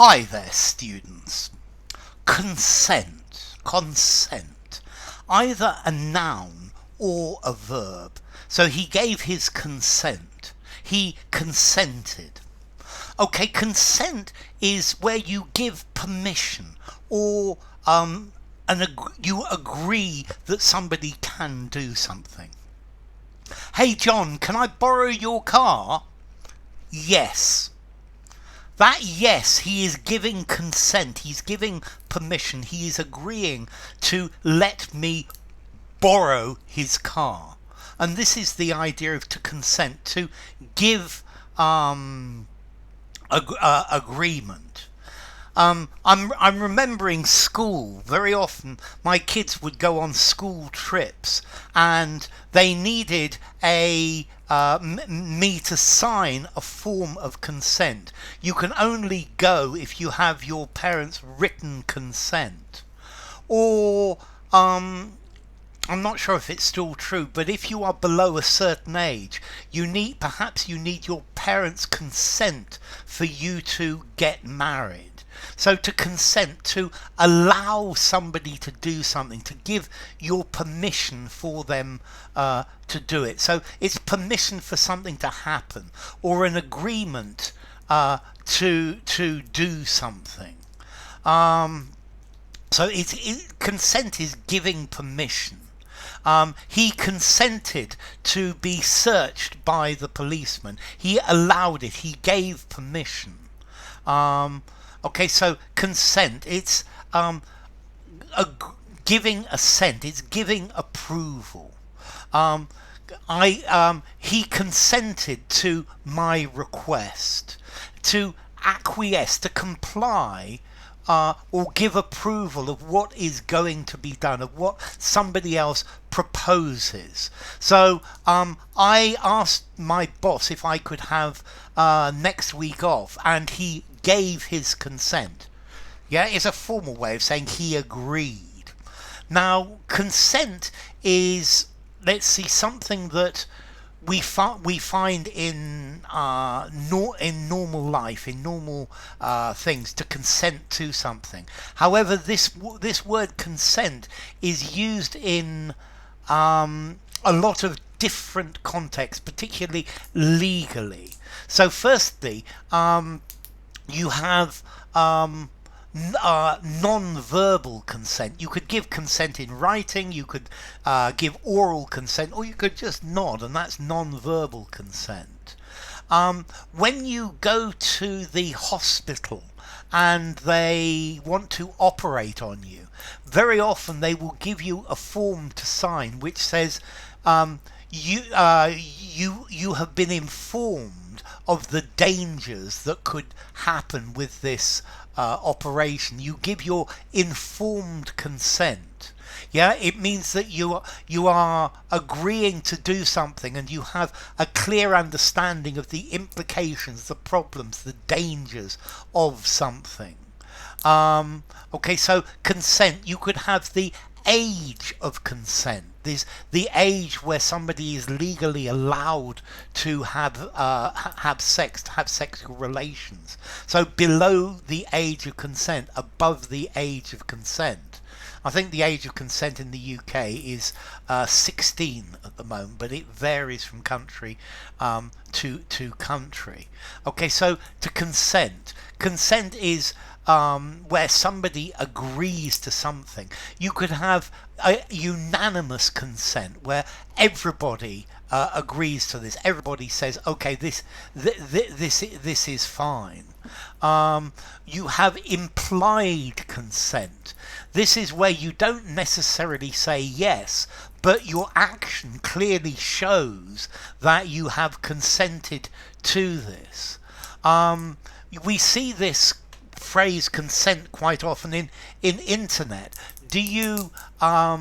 Hi there, students. Consent. Consent. Either a noun or a verb. So he gave his consent. He consented. Okay, consent is where you give permission or you agree that somebody can do something. Hey John, can I borrow your car? Yes. That yes, he is giving consent, he's giving permission, he is agreeing to let me borrow his car. And this is the idea of to consent, to give agreement. I'm remembering school. Very often my kids would go on school trips and they needed me to sign a form of consent. You can only go if you have your parents' written consent. Or I'm not sure if it's still true, but if you are below a certain age, perhaps you need your parents' consent for you to get married. So to consent, to allow somebody to do something, to give your permission for them to do it. So it's permission for something to happen, or an agreement to do something. So consent is giving permission. He consented to be searched by the policeman. He allowed it. He gave permission. Okay, so consent, it's giving assent, it's giving approval. He consented to my request, to acquiesce, to comply, or give approval of what is going to be done, of what somebody else proposes. So I asked my boss if I could have next week off, and he gave his consent. Yeah, it's a formal way of saying he agreed. Now, consent is, let's see, something that we find in normal life, in normal things, to consent to something. However, this word consent is used in a lot of different contexts, particularly legally. So, firstly, you have non-verbal consent. You could give consent in writing, you could give oral consent, or you could just nod, and that's non-verbal consent. When you go to the hospital and they want to operate on you, very often they will give you a form to sign which says you have been informed of the dangers that could happen with this operation. You give your informed consent. Yeah, it means that you are agreeing to do something, and you have a clear understanding of the implications, the problems, the dangers of something. Okay, so consent. You could have the age of consent. There's the age where somebody is legally allowed to have sex, to have sexual relations. So below the age of consent, above the age of consent. I think the age of consent in the UK is 16 at the moment, but it varies from country to country. Okay, so to consent. Consent is where somebody agrees to something. You could have a unanimous consent where everybody agrees to this. Everybody says, okay, this is fine. You have implied consent. This is where you don't necessarily say yes, but your action clearly shows that you have consented to this. We see this phrase consent quite often in internet. Do you are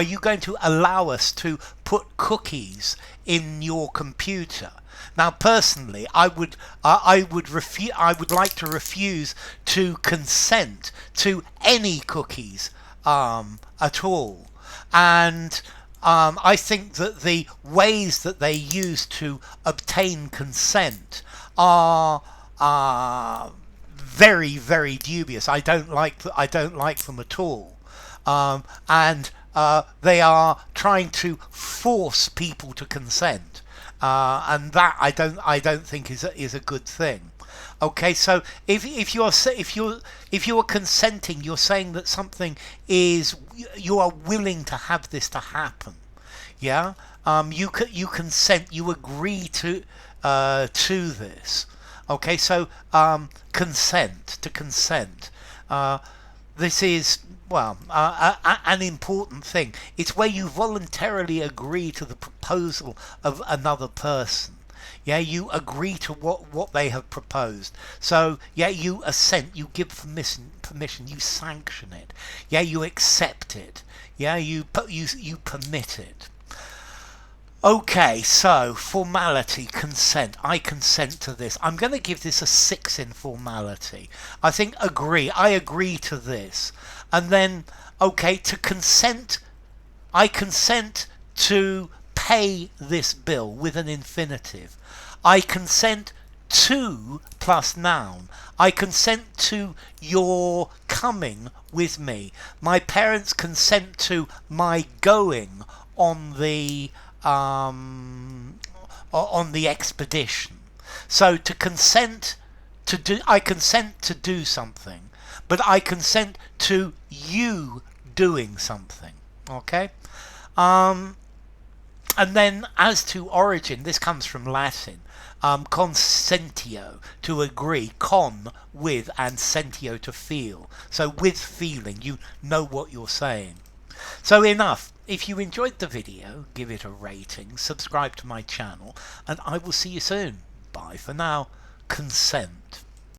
you going to allow us to put cookies in your computer? Now, personally, I would like to refuse to consent to any cookies at all. And I think that the ways that they use to obtain consent are very, very dubious. I don't like them at all. And they are trying to force people to consent, and that I don't think is a good thing. Okay, so if you are consenting, you're saying that something is, you are willing to have this to happen. Yeah, you consent, you agree to this. Okay, so to consent. This is, well, an important thing. It's where you voluntarily agree to the proposal of another person. Yeah, you agree to what they have proposed. So yeah, you assent, you give permission, you sanction it. Yeah, you accept it. Yeah, you permit it. Okay, so formality, consent. I consent to this. I'm going to give this a 6 in formality. I think agree. I agree to this. And then, okay, to consent, I consent to pay this bill with an infinitive. I consent to plus noun. I consent to your coming with me. My parents consent to my going on the expedition. So to consent to do, I consent to do something, but I consent to you doing something. Okay. And then as to origin, this comes from Latin. Consentio, to agree. Con, with, and sentio, to feel. So with feeling, you know what you're saying. So enough. If you enjoyed the video, give it a rating, subscribe to my channel, and I will see you soon. Bye for now. Consent.